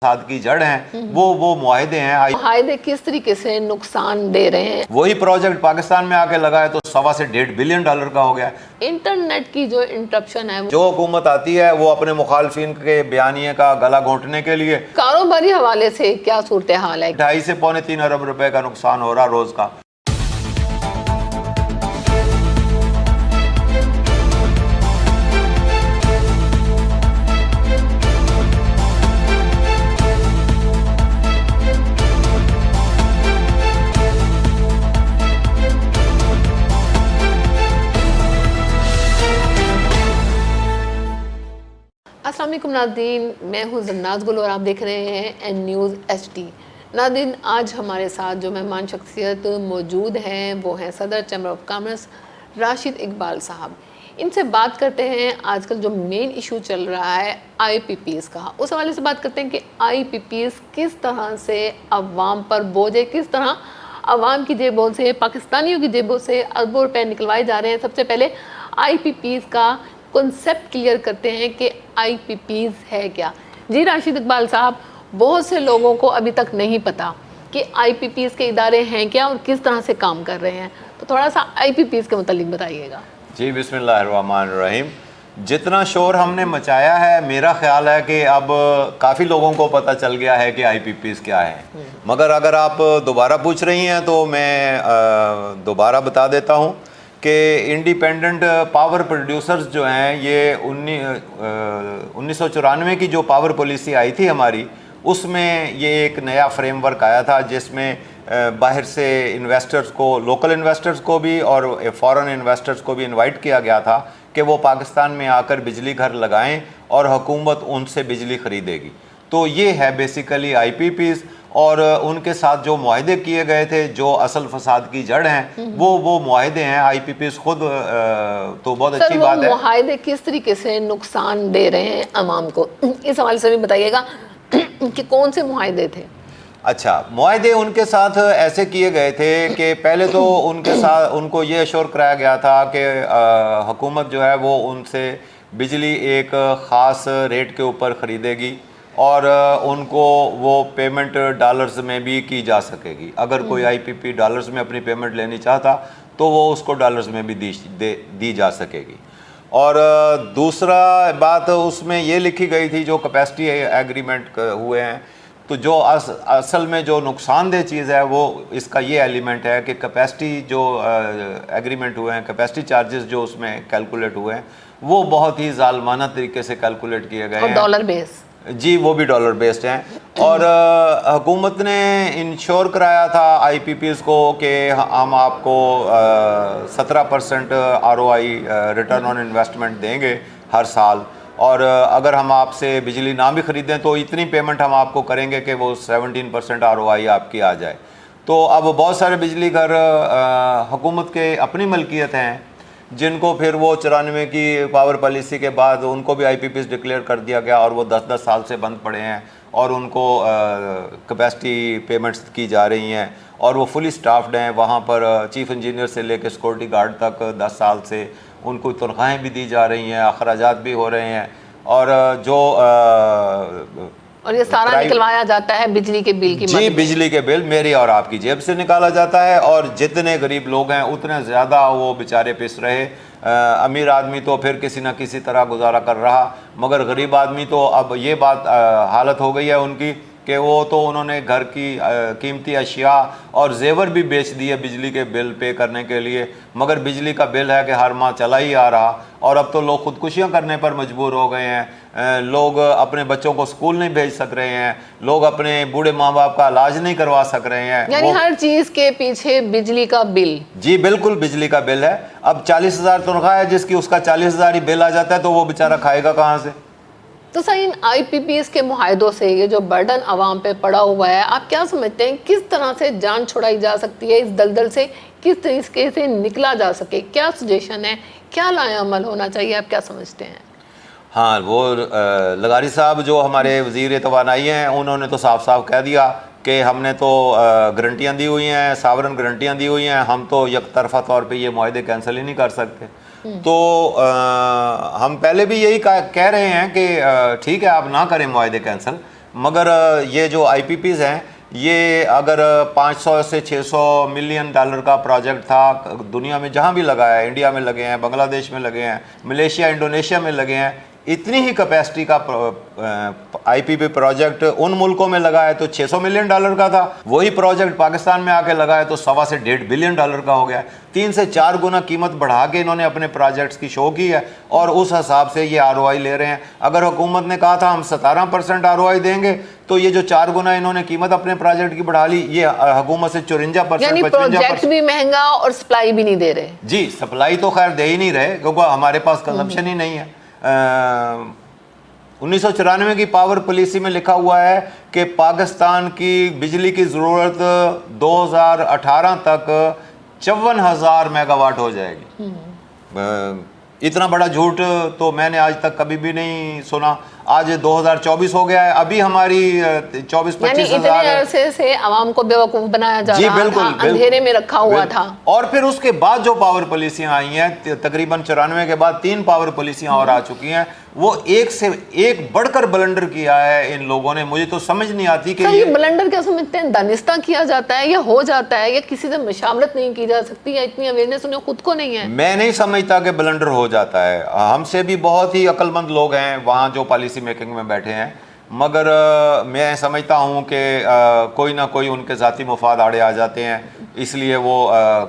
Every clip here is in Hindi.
फसाद की जड़ हैं वो मुआहदे हैं। मुआहदे किस तरीके से नुकसान दे रहे हैं? वही प्रोजेक्ट पाकिस्तान में आके लगा है तो $1.25 से $1.5 बिलियन का हो गया। इंटरनेट की जो इंटरप्शन है, जो हुकूमत आती है वो अपने मुखालफिन के बयानिए का गला घोंटने के लिए। कारोबारी हवाले से क्या सूरत हाल है? 2.5 से पौने 3 अरब रुपए का नुकसान हो रहा रोज का। अस्सलाम वालेकुम नाज़रीन, मैं हूँ जन्नात गुल और आप देख रहे हैं एन न्यूज़ HD। नाज़रीन, आज हमारे साथ जो मेहमान शख्सियत मौजूद हैं वो हैं सदर chamber of commerce Rashid Iqbal साहब। इनसे बात करते हैं आजकल जो मेन इशू चल रहा है IPPs का, उस हवाले से बात करते हैं कि IPPs किस तरह से अवाम पर बोझ है, किस तरह अवाम की जेबों से, पाकिस्तानियों की जेबों से अरबों रुपए निकलवाए जा रहे हैं। सबसे पहले IPPs का कॉन्सेप्ट क्लियर करते हैं कि IPPs है क्या। जी राशिद इकबाल साहब, बहुत से लोगों को अभी तक नहीं पता कि IPPs के इदारे हैं क्या और किस तरह से काम कर रहे हैं, तो थोड़ा सा IPPs के मुतालिक बताइएगा। जी बिस्मिल्लाहिर्रहमानिर्रहीम। जितना शोर हमने मचाया है, मेरा ख्याल है कि अब काफ़ी लोगों को पता चल गया है कि IPPs क्या है। मगर अगर आप दोबारा पूछ रही हैं तो मैं दोबारा बता देता हूँ कि इंडिपेंडेंट पावर प्रोड्यूसर्स जो हैं, ये 1994 की जो पावर पॉलिसी आई थी हमारी, उसमें ये एक नया फ्रेमवर्क आया था जिसमें बाहर से इन्वेस्टर्स को, लोकल इन्वेस्टर्स को भी और फॉरेन इन्वेस्टर्स को भी इनवाइट किया गया था कि वो पाकिस्तान में आकर बिजली घर लगाएं और हुकूमत उनसे बिजली ख़रीदेगी। तो ये है बेसिकली IPPs। और उनके साथ जो मुआहदे किए गए थे, जो असल फसाद की जड़ हैं, वो मुआहदे हैं। IPPs खुद तो बहुत अच्छी बात है। मुआहदे किस तरीके से नुकसान दे रहे हैं अवाम को, इस हवाले से भी बताइएगा कि कौन से मुआहदे थे? अच्छा, मुआहदे उनके साथ ऐसे किए गए थे कि पहले तो उनके साथ उनको ये अश्योर कराया गया था कि हुकूमत जो है वो उनसे बिजली एक ख़ास रेट के ऊपर ख़रीदेगी और उनको वो पेमेंट डॉलर्स में भी की जा सकेगी। अगर कोई IPP डॉलर्स में अपनी पेमेंट लेनी चाहता तो वो उसको डॉलर्स में भी दी जा सकेगी। और दूसरा बात उसमें ये लिखी गई थी, जो कैपेसिटी एग्रीमेंट हुए हैं, तो जो असल में जो नुकसानदेह चीज़ है वो इसका ये एलिमेंट है कि कैपेसिटी जो एग्रीमेंट हुए हैं, कैपेसिटी चार्जेस जो उसमें कैलकुलेट हुए हैं, वो बहुत ही जालमाना तरीके से कैलकुलेट किए गए हैं। डॉलर बेस, जी वो भी डॉलर बेस्ड हैं। और हुकूमत ने इंश्योर कराया था IPPs को कि हम आपको 17% ROI रिटर्न ऑन इन्वेस्टमेंट देंगे हर साल, और अगर हम आपसे बिजली ना भी ख़रीदें तो इतनी पेमेंट हम आपको करेंगे कि वो 17% ROI आपकी आ जाए। तो अब बहुत सारे बिजली घर हुकूमत के अपनी मलकियत हैं, जिनको फिर वो 94 की पावर पॉलिसी के बाद उनको भी IPPs डिक्लेयर कर दिया गया और वो 10-10 साल से बंद पड़े हैं और उनको कैपेसिटी पेमेंट्स की जा रही हैं और वो फुली स्टाफ्ड हैं। वहाँ पर चीफ इंजीनियर से लेकर सिक्योरिटी गार्ड तक 10 साल से उनको तनख्वाहें भी दी जा रही हैं, अखराजात भी हो रहे हैं। और जो और ये सारा निकलवाया जाता है बिजली के बिल की। जी, बिजली के बिल मेरी और आपकी जेब से निकाला जाता है। और जितने गरीब लोग हैं उतने ज़्यादा वो बेचारे पिस रहे। अमीर आदमी तो फिर किसी न किसी तरह गुजारा कर रहा, मगर गरीब आदमी तो अब ये बात हालत हो गई है उनकी कि वो तो उन्होंने घर की कीमती अशिया और जेवर भी बेच दिए बिजली के बिल पे करने के लिए, मगर बिजली का बिल है कि हर माह चला ही आ रहा। और अब तो लोग खुदकुशियाँ करने पर मजबूर हो गए हैं, लोग अपने बच्चों को स्कूल नहीं भेज सक रहे हैं, लोग अपने बूढ़े माँ बाप का इलाज नहीं करवा सक रहे हैं। यानी हर चीज़ के पीछे बिजली का बिल। जी बिल्कुल, बिजली का बिल है। अब 40,000 तनख्वाह है जिसकी, उसका 40,000 ही बिल आ जाता है, तो वो बेचारा खाएगा कहाँ से? तो सही, इन IPPs के मुआहदों से ये जो बर्डन आवाम पे पड़ा हुआ है, आप क्या समझते हैं किस तरह से जान छुड़ाई जा सकती है इस दलदल से, किस तरीके से निकला जा सके? क्या सजेशन है, क्या लाएअमल होना चाहिए, आप क्या समझते हैं? हाँ, वो लगारी साहब जो हमारे वज़ीर तवानाई हैं, उन्होंने तो साफ साफ कह दिया कि हमने तो गारंटियाँ दी हुई हैं, सावरन गारंटियाँ दी हुई हैं, हम तो यकतरफा तौर पे ये मुआहदे कैंसिल ही नहीं कर सकते। तो हम पहले भी यही कह रहे हैं कि ठीक है आप ना करें मुआहदे कैंसिल, मगर ये जो IPPs हैं, ये अगर 500 से 600 मिलियन डॉलर का प्रोजेक्ट था, दुनिया में जहाँ भी लगा है, इंडिया में लगे हैं, बांग्लादेश में लगे हैं, मलेशिया इंडोनेशिया में लगे हैं, इतनी ही कैपेसिटी का IPP प्रोजेक्ट उन मुल्कों में लगा है तो 600 मिलियन डॉलर का था। वही प्रोजेक्ट पाकिस्तान में आके लगा है तो 1.25 से 1.5 बिलियन डॉलर का हो गया है। 3 से 4 गुना कीमत बढ़ा के इन्होंने अपने प्रोजेक्ट्स की शो की है और उस हिसाब से ये ROI ले रहे हैं। अगर हुकूमत ने कहा था हम 17% ROI देंगे, तो ये जो 4 गुना इन्होंने कीमत अपने प्रोजेक्ट की बढ़ा ली, ये हुकूमत से 54%, यानी प्रोजेक्ट भी महंगा और सप्लाई भी नहीं दे रहे। जी, सप्लाई तो खैर दे ही नहीं रहे क्योंकि हमारे पास कंजम्पशन ही नहीं है। 1994 की पावर पॉलिसी में लिखा हुआ है कि पाकिस्तान की बिजली की ज़रूरत 2018 तक 54,000 मेगावाट हो जाएगी। इतना बड़ा झूठ तो मैंने आज तक कभी भी नहीं सुना। आज 2024 हो गया है, अभी हमारी 24-25 हज़ार अरसे से आवाम को बेवकूफ़ बनाया जा जी, रहा बिल्कुल, था, अंधेरे में रखा हुआ था। और फिर उसके बाद जो पावर पॉलिसियां आई हैं, तकरीबन 94 के बाद 3 पावर पॉलिसियां और आ चुकी हैं, वो एक से एक बढ़कर ब्लंडर किया है इन लोगों ने। मुझे तो समझ नहीं आती कि ये ब्लंडर क्या समझते हैं, दानिस्ता किया जाता है या हो जाता है या किसी से मशावरत नहीं की जा सकती या इतनी अवेयरनेस उन्हें खुद को नहीं है? मैं नहीं समझता कि ब्लंडर हो जाता है। हमसे भी बहुत ही अक्लमंद लोग हैं वहाँ जो पॉलिसी मेकिंग में बैठे हैं, मगर मैं समझता हूँ कि कोई ना कोई उनके ज़ाती मुफाद आड़े आ जाते हैं, इसलिए वो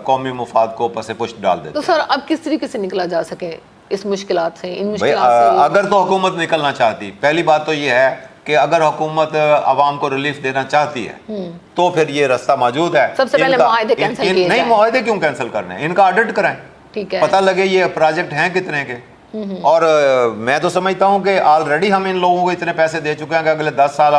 कौमी मुफाद को पसे पुष्ट डाल देते। तो सर अब किस तरीके से निकला जा सके इस मुश्किलात से, इन मुश्किलात से? अगर तो हुकूमत निकलना चाहती, पहली बात तो ये है कि अगर हुकूमत आवाम को रिलीफ देना चाहती है तो फिर ये रास्ता मौजूद है। सबसे पहले मुआहदे कैंसिल किए जाएं। नहीं, मुआहदे क्यों कैंसिल करने हैं, इनका ऑडिट कराएं, ठीक है, पता लगे ये प्रोजेक्ट हैं कितने के। और मैं तो समझता हूं कि ऑलरेडी हम इन लोगों को इतने पैसे दे चुके हैं कि अगले 10 साल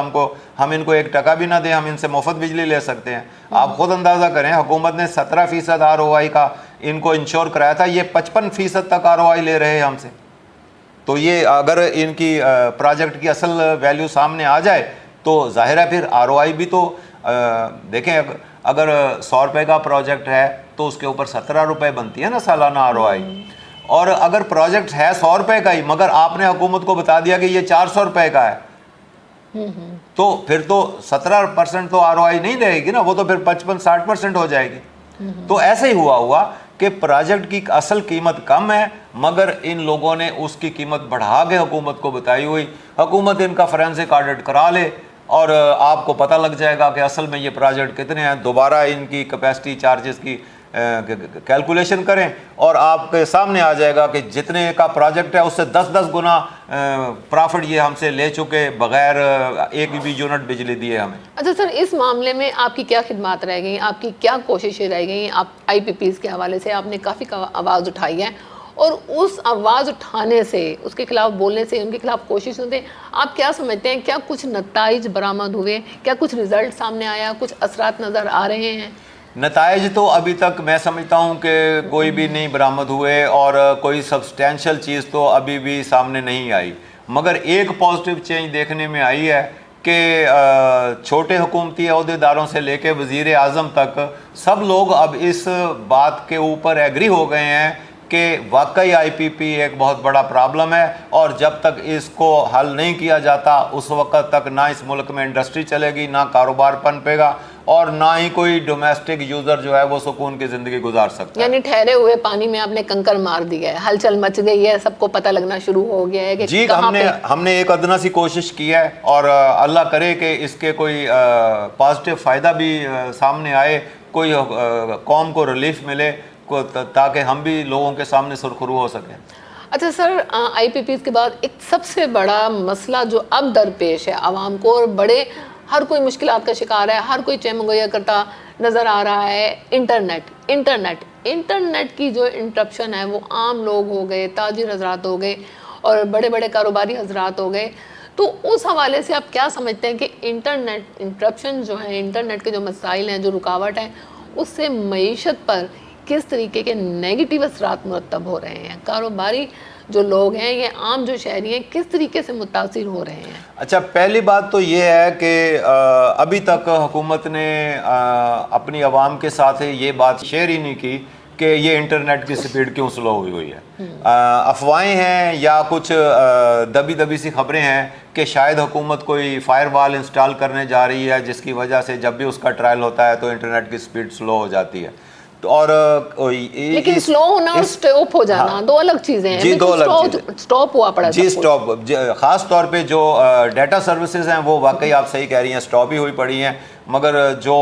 हम इनको 1 टका भी ना दें, हम इनसे मुफ्त बिजली ले सकते हैं। आप खुद अंदाज़ा करें, हुकूमत ने 17% ROI का इनको इंश्योर कराया था, ये 55% तक ROI ले रहे हैं हमसे। तो ये अगर इनकी प्रोजेक्ट की असल वैल्यू सामने आ जाए तो जाहिर है फिर ROI भी तो देखें, अगर 100 रुपये का प्रोजेक्ट है तो उसके ऊपर 17 रुपये बनती है ना सालाना ROI। और अगर प्रोजेक्ट है 100 रुपये का ही, मगर आपने हुकूमत को बता दिया कि ये 400 रुपये का है, तो फिर तो 17% तो ROI नहीं रहेगी ना, वो तो फिर 55-60% हो जाएगी। तो ऐसे ही हुआ कि प्रोजेक्ट की असल कीमत कम है, मगर इन लोगों ने उसकी कीमत बढ़ा के हुकूमत को बताई हुई। हुकूमत इनका फोरेंसिक ऑडिट करा ले और आपको पता लग जाएगा कि असल में ये प्रोजेक्ट कितने हैं। दोबारा इनकी कैपेसिटी चार्जेस की कैलकुलेशन करें और आपके सामने आ जाएगा कि जितने का प्रोजेक्ट है उससे 10-10 गुना प्रॉफिट ये हमसे ले चुके बगैर एक भी यूनिट बिजली दिए हमें। अच्छा सर, इस मामले में आपकी क्या खिदमत रह गई, आपकी क्या कोशिशें रह गई? आप IPPs के हवाले से आपने काफ़ी आवाज़ उठाई है और उस आवाज़ उठाने से, उसके खिलाफ बोलने से, उनके खिलाफ कोशिशों से आप क्या समझते हैं, क्या कुछ नताइज बरामद हुए, क्या कुछ रिजल्ट सामने आया, कुछ असरात नज़र आ रहे हैं? नताइज तो अभी तक मैं समझता हूँ कि कोई भी नहीं बरामद हुए और कोई सब्सटेंशियल चीज़ तो अभी भी सामने नहीं आई। मगर एक पॉजिटिव चेंज देखने में आई है कि छोटे हुकूमती अहदेदारों से लेके वज़ीर आज़म तक सब लोग अब इस बात के ऊपर एग्री हो गए हैं कि वाकई IPP एक बहुत बड़ा प्रॉब्लम है और जब तक इसको हल नहीं किया जाता उस वक्त तक ना इस मुल्क में इंडस्ट्री चलेगी, ना कारोबार पनपेगा और ना ही कोई डोमेस्टिक यूज़र जो है वो सुकून की ज़िंदगी गुजार सकता है। यानी ठहरे हुए पानी में आपने कंकर मार दिया है, हलचल मच गई है, सबको पता लगना शुरू हो गया है कि जी, हमने एक अदना सी कोशिश की है और अल्लाह करे कि इसके कोई पॉजिटिव फ़ायदा भी सामने आए, कोई कौम को रिलीफ मिले ताकि हम भी लोगों के सामने सुरखरू हो सकें। अच्छा सर, IPPs के बाद एक सबसे बड़ा मसला जो अब दरपेश है आवाम को, और बड़े हर कोई मुश्किलात का शिकार है, हर कोई चमगोया करता नज़र आ रहा है, इंटरनेट की जो इंटरप्शन है वो आम लोग हो गए, ताजिर हजरात हो गए और बड़े बड़े कारोबारी हजरात हो गए। तो उस हवाले से आप क्या समझते हैं कि इंटरनेट इंटरप्शन जो है, इंटरनेट के जो मसाइल हैं, जो रुकावट है, उससे मईशत पर किस तरीके के नेगेटिव असरात मुरतब हो रहे हैं? कारोबारी जो लोग हैं, ये आम जो शहरी हैं, किस तरीके से मुतासिर हो रहे हैं? अच्छा, पहली बात तो ये है कि अभी तक हुकूमत ने अपनी आवाम के साथ ये बात शेयर ही नहीं की कि ये इंटरनेट की स्पीड क्यों स्लो हुई हुई है। अफवाहें हैं या कुछ दबी दबी सी खबरें हैं कि शायद हुकूमत कोई फायरवॉल इंस्टॉल करने जा रही है, जिसकी वजह से जब भी उसका ट्रायल होता है तो इंटरनेट की स्पीड स्लो हो जाती है। तो और लेकिन स्लो होना और स्टॉप हो जाना दो अलग चीजें हैं। जी, दो अलग चीजें। स्टॉप हुआ पड़ा जी, स्टॉप खास तौर पे जो डाटा सर्विसेज हैं वो वाकई आप सही कह रही हैं, स्टॉप ही हुई पड़ी हैं। मगर जो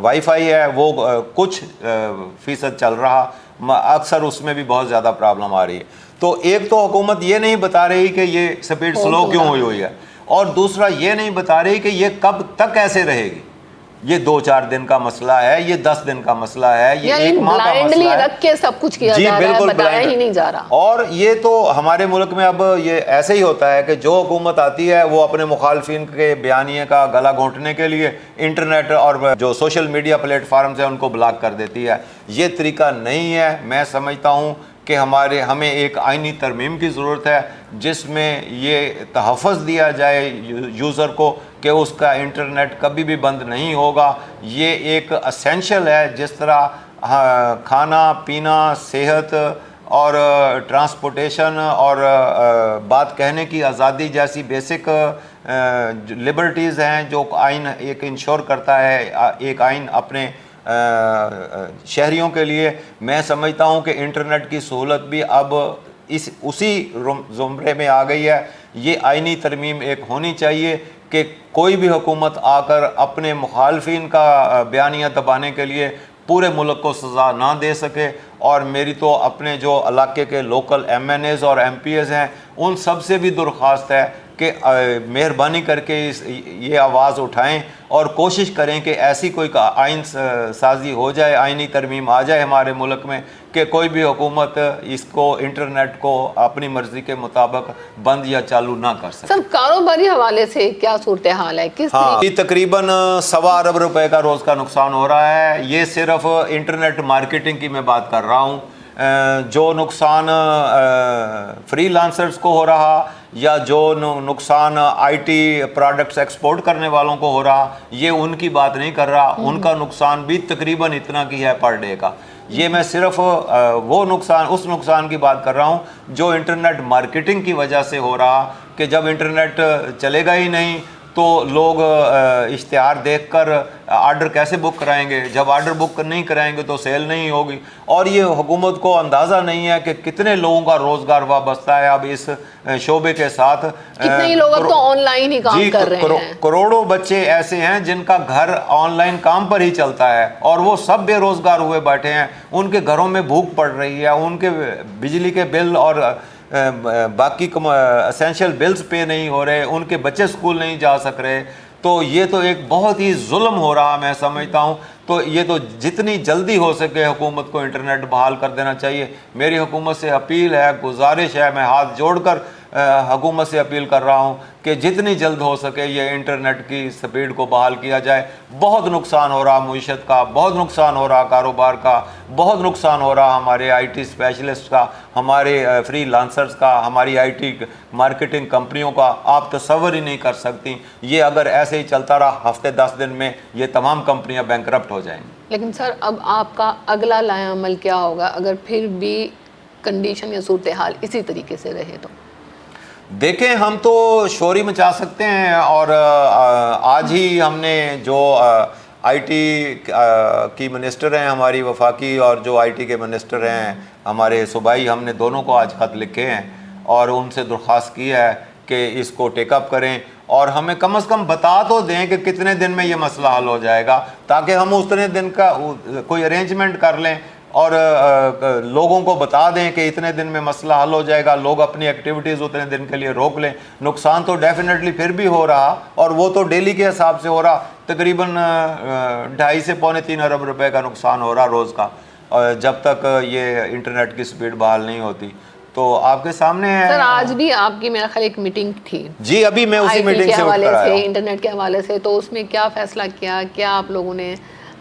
वाईफाई है वो कुछ फीसद चल रहा, अक्सर उसमें भी बहुत ज़्यादा प्रॉब्लम आ रही है। तो एक तो हुकूमत ये नहीं बता रही कि ये स्पीड स्लो क्यों हुई हुई है, और दूसरा ये नहीं बता रही कि ये कब तक ऐसे रहेगी। ये 2-4 दिन का मसला है, ये 10 दिन का मसला है, ये 1 माह का मसला है। रख के सब कुछ किया जा रहा है, बताया ही नहीं जा रहा। और ये तो हमारे मुल्क में अब ये ऐसे ही होता है कि जो हुकूमत आती है वो अपने मुखालफिन के बयानिए का गला घोंटने के लिए इंटरनेट और जो सोशल मीडिया प्लेटफार्म्स हैं उनको ब्लॉक कर देती है। ये तरीका नहीं है। मैं समझता हूँ कि हमें एक आइनी तरमीम की ज़रूरत है जिसमें ये तहफ़्फ़ुज़ दिया जाए यूज़र को कि उसका इंटरनेट कभी भी बंद नहीं होगा। ये एक एसेंशियल है, जिस तरह खाना पीना, सेहत और ट्रांसपोर्टेशन और बात कहने की आज़ादी जैसी बेसिक लिबर्टीज़ हैं जो आइन एक इंश्योर करता है, एक आइन अपने शहरियों के लिए। मैं समझता हूं कि इंटरनेट की सहूलत भी अब उसी ज़ुमरे में आ गई है। ये आइनी तरमीम एक होनी चाहिए कि कोई भी हुकूमत आकर अपने मुखालफिन का बयानिया दबाने के लिए पूरे मुल्क को सज़ा ना दे सके। और मेरी तो अपने जो इलाके के लोकल MNAs और MPs हैं उन सब से भी दरख्वास्त है कि मेहरबानी करके ये आवाज़ उठाएं और कोशिश करें कि ऐसी कोई आइन साजी हो जाए, आइनी तरमीम आ जाए हमारे मुल्क में कि कोई भी हुकूमत इसको इंटरनेट को अपनी मर्ज़ी के मुताबिक बंद या चालू ना कर सके। सर, कारोबारी हवाले से क्या सूरत हाल है? किस तकरीबन 1.25 अरब रुपए का रोज़ का नुकसान हो रहा है। ये सिर्फ इंटरनेट मार्केटिंग की मैं बात कर रहा हूँ। जो नुकसान फ्रीलांसर्स को हो रहा या जो नुकसान IT प्रोडक्ट्स एक्सपोर्ट करने वालों को हो रहा, ये उनकी बात नहीं कर रहा। उनका नुकसान भी तकरीबन इतना की है पर डे का। ये मैं सिर्फ उस नुकसान की बात कर रहा हूँ जो इंटरनेट मार्केटिंग की वजह से हो रहा कि जब इंटरनेट चलेगा ही नहीं तो लोग इश्तिहार देखकर आर्डर कैसे बुक कराएंगे। जब आर्डर बुक नहीं कराएंगे तो सेल नहीं होगी। और ये हुकूमत को अंदाज़ा नहीं है कि कितने लोगों का रोज़गार वाबस्ता है अब इस शोबे के साथ। कितने ही लोग अब तो ऑनलाइन ही काम कर रहे हैं। करोड़ों बच्चे ऐसे हैं जिनका घर ऑनलाइन काम पर ही चलता है और वो सब बेरोज़गार हुए बैठे हैं। उनके घरों में भूख पड़ रही है, उनके बिजली के बिल और बाकी एसेंशियल बिल्स पे नहीं हो रहे, उनके बच्चे स्कूल नहीं जा सक रहे। तो ये तो एक बहुत ही जुल्म हो रहा मैं समझता हूँ। तो ये तो जितनी जल्दी हो सके हुकूमत को इंटरनेट बहाल कर देना चाहिए। मेरी हुकूमत से अपील है, गुजारिश है, मैं हाथ जोड़कर हुकूमत से अपील कर रहा हूँ कि जितनी जल्द हो सके ये इंटरनेट की स्पीड को बहाल किया जाए। बहुत नुकसान हो रहा मीशत का, बहुत नुकसान हो रहा कारोबार का, बहुत नुकसान हो रहा हमारे IT स्पेशलिस्ट का, हमारे फ्रीलांसर्स का, हमारी IT मार्केटिंग कंपनियों का। आप तसव्वुर ही नहीं कर सकती। ये अगर ऐसे ही चलता रहा हफ्ते 10 दिन में ये तमाम कंपनियां बैंकरप्ट हो जाएंगी। लेकिन सर, अब आपका अगला लाएअमल क्या होगा अगर फिर भी कंडीशन या सूरत हाल इसी तरीके से रहे तो? देखें, हम तो शोरी मचा सकते हैं और आज ही हमने जो IT की मिनिस्टर हैं हमारी वफाकी और जो IT के मिनिस्टर हैं हमारे सूबाई, हमने दोनों को आज ख़त लिखे हैं और उनसे दरख्वास्त की है कि इसको टेकअप करें और हमें कम से कम बता तो दें कि कितने दिन में ये मसला हल हो जाएगा, ताकि हम उतने दिन का कोई अरेंजमेंट कर लें और लोगों को बता दें कि इतने दिन में मसला हल हो जाएगा। लोग अपनी एक्टिविटीज़ उतने दिन के लिए रोक लें। नुकसान तो डेफिनेटली फिर भी हो रहा और वो तो डेली के हिसाब से हो रहा। तकरीबन 2.5 से पौने 3 अरब रुपए का नुकसान हो रहा रोज़ का, और जब तक ये इंटरनेट की स्पीड बहाल नहीं होती। तो आपके सामने है सर, आज भी आपकी मेरा ख्याल एक मीटिंग थी। जी, अभी मैं उसी मीटिंग से हवाले से, इंटरनेट के हवाले से, तो उसमें क्या फैसला किया, क्या आप लोगों ने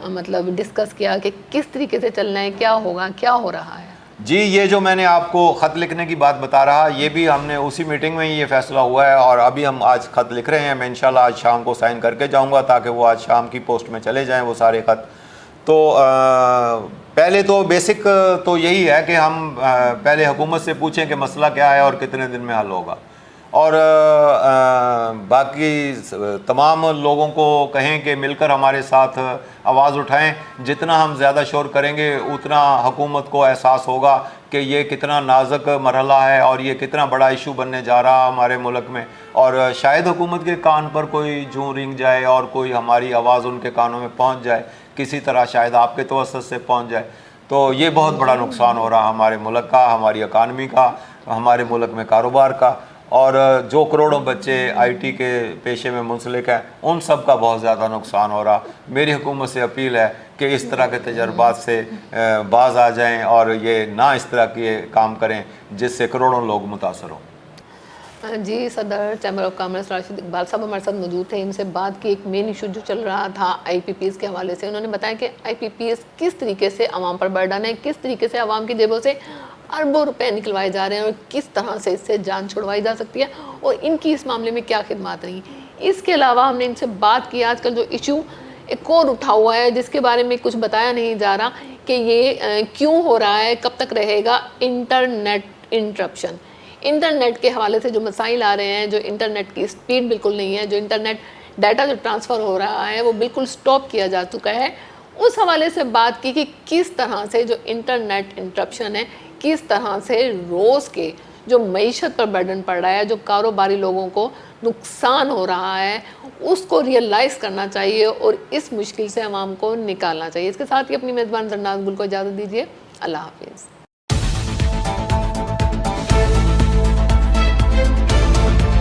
मतलब डिस्कस किया कि किस तरीके से चलना है, क्या होगा, क्या हो रहा है? जी, ये जो मैंने आपको ख़त लिखने की बात बता रहा, ये भी हमने उसी मीटिंग में ही ये फैसला हुआ है और अभी हम आज ख़त लिख रहे हैं। मैं इंशाल्लाह आज शाम को साइन करके जाऊंगा ताकि वो आज शाम की पोस्ट में चले जाएं वो सारे ख़त। तो पहले तो बेसिक तो यही है कि हम पहले हुकूमत से पूछें कि मसला क्या है और कितने दिन में हल होगा, और बाकी तमाम लोगों को कहें कि मिलकर हमारे साथ आवाज़ उठाएं। जितना हम ज़्यादा शोर करेंगे उतना हुकूमत को एहसास होगा कि ये कितना नाजुक मरहला है और ये कितना बड़ा इशू बनने जा रहा हमारे मुल्क में, और शायद हुकूमत के कान पर कोई जूं रिंग जाए और कोई हमारी आवाज़ उनके कानों में पहुंच जाए, किसी तरह शायद आपके तवस्सुत से पहुंच जाए। तो ये बहुत बड़ा नुकसान हो रहा हमारे मुल्क का, हमारी इकानमी का, हमारे मुल्क में कारोबार का, और जो करोड़ों बच्चे आईटी के पेशे में मुंसलिक हैं उन सब का बहुत ज़्यादा नुकसान हो रहा। मेरी हुकूमत से अपील है कि इस तरह के तजर्बात से बाज आ जाएं और ये ना इस तरह के काम करें जिससे करोड़ों लोग मुतासर हों। जी, सदर chamber of commerce Rashid Iqbal साहब हमारे साथ मौजूद थे। इनसे बात की एक मेन इशू जो चल रहा था आईपीपीएस के हवाले से। उन्होंने बताया कि आईपीपीएस किस तरीके से आवाम पर बर्डन है, किस तरीके से आवाम की जेबों से अरबों रुपए निकलवाए जा रहे हैं और किस तरह से इससे जान छुड़वाई जा सकती है और इनकी इस मामले में क्या खिदमत रही। इसके अलावा हमने इनसे बात की आजकल जो इशू एक और उठा हुआ है जिसके बारे में कुछ बताया नहीं जा रहा कि ये क्यों हो रहा है, कब तक रहेगा, इंटरनेट इंटरप्शन। इंटरनेट के हवाले से जो मसाइल आ रहे हैं, जो इंटरनेट की स्पीड बिल्कुल नहीं है, जो इंटरनेट डाटा जो ट्रांसफ़र हो रहा है वो बिल्कुल स्टॉप किया जा चुका है, उस हवाले से बात की कि किस तरह से जो इंटरनेट इंटरप्शन है, किस तरह से रोज़ के जो मईशत पर बर्डन पड़ रहा है, जो कारोबारी लोगों को नुकसान हो रहा है, उसको रियलाइज़ करना चाहिए और इस मुश्किल से आवाम को निकालना चाहिए। इसके साथ ही अपनी मेज़बान जरनाज गुल को इजाज़त दीजिए। अल्लाह हाफिज़।